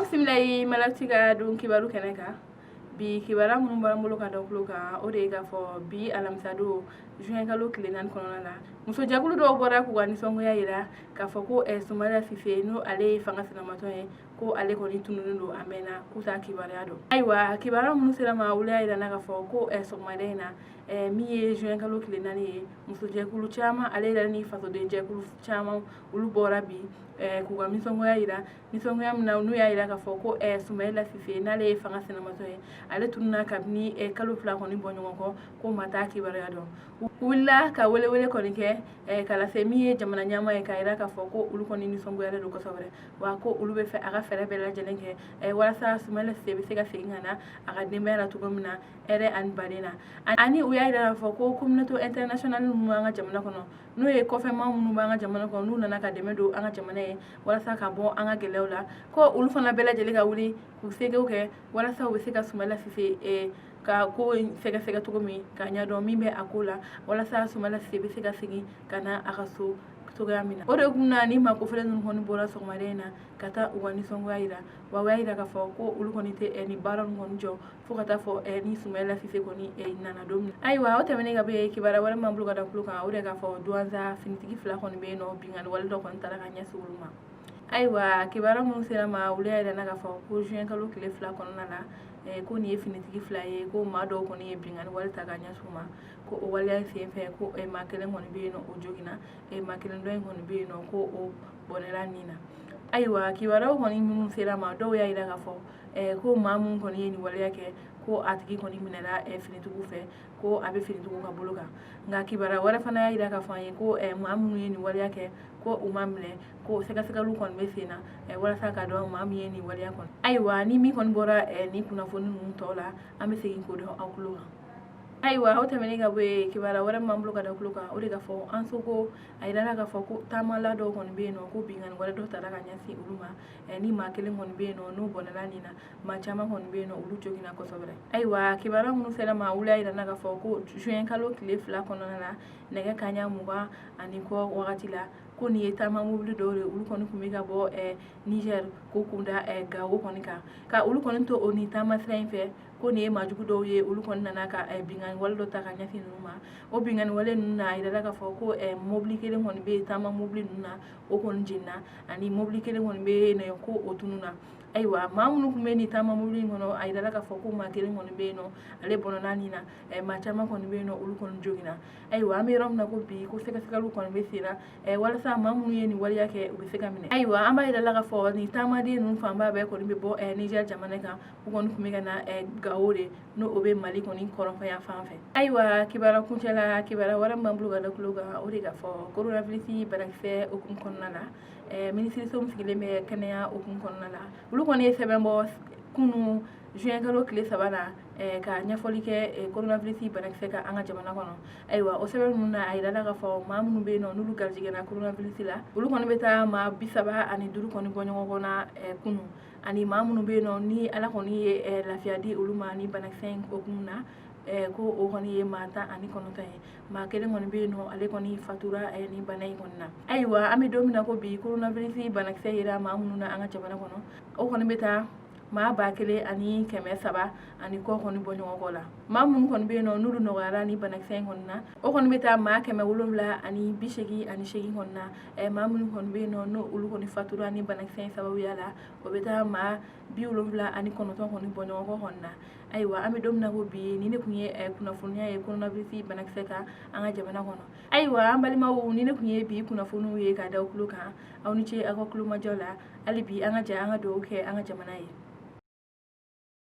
bisimilai malatiga dun kibaru kɛnɛ kan bi kibara minnu b'an bolo ka da kulo kan o de ye k'a fɔ bi alamisa don juin kalo tile 4 kɔnɔna la musojɛkulu dɔw bɔra k'u ka nisɔngoya yira k'a fɔ ko Sumala Sife n'o ale ye fanga sinamatɔ ye ko ale kɔni tununnen don a mɛnna k'u t'a kibaruya dɔn. Ayiwa kibara minnu sera ma olu y'a yira k'a fɔ ko sɔgɔmada in na min ye juin kalo tile 4 ye musojɛkulu caman ale yɛrɛ ni fasoden jɛkulu caman olu bɔra bi k'u ka nisɔngoya yira nisɔngoya min na n'u y'a yira k'a fɔ ko Sumala Sife n'ale ye fanga sinamatɔ ye ale tununa kabini kalo 2 kɔni bɔ ɲɔgɔn kɔ ko ma taa kibaruya dɔn. U wulila ka welewele kɔni kɛ ka lase min ye jamana ɲɛmaa ye k'a yira k'a fɔ ko olu kɔni nisɔngoyalen don kosɛbɛ wa ko olu bɛ fɛ a ka fɛɛrɛ bɛɛ lajɛlen kɛ walasa Sumala Sife bɛ se ka segin ka na a ka denbaya la cogo min na hɛrɛ ani baden na ani u y'a yira k'a fɔ ko communauté internationale minnu b'an ka jamana kɔnɔ n'o ye kɔfɛmaa minnu b'an ka jamana kɔnɔ n'u nana ka dɛmɛ don an ka jamana ye walasa ka bɔ an ka gɛlɛyaw la ko olu fana bɛɛ lajɛlen ka wuli k'u segew kɛ walasa u bɛ se ka Sumala Sife ka ko sɛgɛsɛgɛ cogo min ka ɲɛdɔn min bɛ a ko la walasa Sumala Sife bɛ se ka segin ka na a ka so cogoya min na. O de kun na ni makofɛrɛ ninnu kɔni bɔra sɔgɔmada in na ka taa u ka nisɔngoya yira wa u y'a yira k'a fɔ ko olu kɔni tɛ ni baara ninnu kɔni jɔ fo ka taa fɔ ni Sumala Sife kɔni nana don min na. Ayiwa o tɛmɛnen ka bɔ yen kibaruya wɛrɛ m'an bolo ka da kulo kan o de k'a fɔ Douentza finitigi 2 kɔni bɛ yen nɔ binganni wale dɔ kɔni taara ka ɲɛsin olu ma. Ayiwa kibaruya minnu sera ma olu y'a yira k'a fɔ ko juin kalo tile 2 kɔnɔna la ko nin ye finitigi 2 ye ko maa dɔw kɔni ye binganni wale ta ka ɲɛsin u ma ko o waleya sen fɛ ko maa kelen kɔni bɛ yen nɔ o joginna maa kelen dɔ in kɔni bɛ yen nɔ ko o bɔnɛla nin na. Ayiwa kibaruyaw kɔni minnu sera ma dɔw y'a yira k'a fɔ ko maa mun kɔni ye nin waleya kɛ ko a tigi kɔni minɛla finitigiw fɛ ko a bɛ finitigiw ka bolo kan nka kibaruya wɛrɛ fana y'a yira k'a fɔ an ye ko maa minnu ye nin waleya kɛ ko u ma minɛ ko sɛgɛsɛgɛliw kɔni bɛ sen na walasa ka dɔn maa min ye nin waleya kɔni. Ayiwa ni min kɔni bɔra nin kunnafoni ninnu tɔw la an bɛ segin k'o dɔn aw tulo kan. Ayiwa o tɛmɛnen ka bɔ yen kibaruya wɛrɛ m'an bolo ka da kulo kan o de k'a fɔ an soko a yirala k'a fɔ ko taamala dɔw kɔni bɛ yen nɔ ko binganni wale dɔ taara ka ɲɛsin olu ma ni maa kelen kɔni bɛ yen nɔ n'o bɔnɛla nin na maa caman kɔni bɛ yen nɔ olu joginna kosɛbɛ. Ayiwa kibaruya minnu sera ma olu y'a yira k'a fɔ ko juin kalo tile 2 kɔnɔna la nɛgɛ kanɲɛ 20 ani kɔ wagati la ko nin ye taama mobili dɔw de olu kɔni tun bɛ ka bɔ Niger ko kunda Gawo kɔni kan ka olu kɔni to o ni taama sira in fɛ ko nin ye maajugu dɔw ye olu kɔni nana ka binganni wale dɔ ta ka ɲɛsin ninnu ma o binganni wale ninnu na a yirala k'a fɔ ko mobili kelen kɔni bɛ taama mobili ninnu na o kɔni jenina ani mobili kelen kɔni bɛ yen ko o tununna. Ayiwa maa minnu tun bɛ nin taama mobili in kɔnɔ a yirala k'a fɔ ko maa kelen kɔni bɛ yen nɔ ale bɔnɛla nin na maa caman kɔni bɛ yen nɔ olu kɔni joginna. Ayiwa an bɛ yɔrɔ min na ko bi ko sɛgɛsɛgɛliw kɔni bɛ sen na walasa maa minnu ye nin waleya kɛ u bɛ se ka minɛ. Ayiwa an b'a yirala k'a fɔ nin taamaden ninnu fanba bɛɛ kɔni bɛ bɔ Niger jamana kan u kɔni tun bɛ ka na Gawo de n'o o bɛ Mali kɔni kɔrɔnfɛ fan fɛ. Ayiwa kibaruya kuncɛla kibaruya wɛrɛ m'an bolo ka da kulo kan o de k'a fɔ coronavirus banakisɛ hukumu kɔnɔna la minisiriso min sigilen bɛ kɛnɛya hukumu kɔnɔna la olu kɔni ye sɛbɛn bɔ kunun juin kalo tile 3 la ka ɲɛfɔli kɛ coronavirus banakisɛ kan an ka jamana kɔnɔ. Ayiwa o sɛbɛn ninnu na a yirala k'a fɔ maa minnu bɛ yen nɔ n'olu garijɛgɛra coronavirus la olu kɔni bɛ taa maa 35 kɔni bɔ ɲɔgɔn kɔnɔ kunun ani maa minnu bɛ yen nɔ ni ala kɔni ye lafiya di olu ma ni banakisɛ in hukumu na ko o kɔni ye maa 19 ye maa kelen kɔni bɛ yen nɔ ale kɔni fatura ni bana in kɔni na. Ayiwa an bɛ don min na ko bi coronavirus banakisɛ yera maa minnu na an ka jamana kɔnɔ o kɔni bɛ taa maa 1300 ani kɔ kɔni bɔ ɲɔgɔn kɔ la maa minnu kɔni bɛ yen nɔ n'olu nɔgɔyara ni banakisɛ in kɔni na o kɔni bɛ taa maa 788 kɔni na maa minnu kɔni bɛ yen nɔ n'o olu kɔni fatura ni banakisɛ in sababuya la o bɛ taa maa 79 kɔni bɔ ɲɔgɔn kɔ kɔni na. Ayiwa an bɛ don min na ko bi ni ne kun ye kunnafoniya ye coronavirus banakisɛ kan an ka jamana kɔnɔ. Ayiwa an balimaw ni ne kun ye bi kunnafoniw ye ka da kulo kan aw ni ce aw ka kulomajɔ la hali bi an ka jɛ an ka dugawu kɛ an ka jamana ye.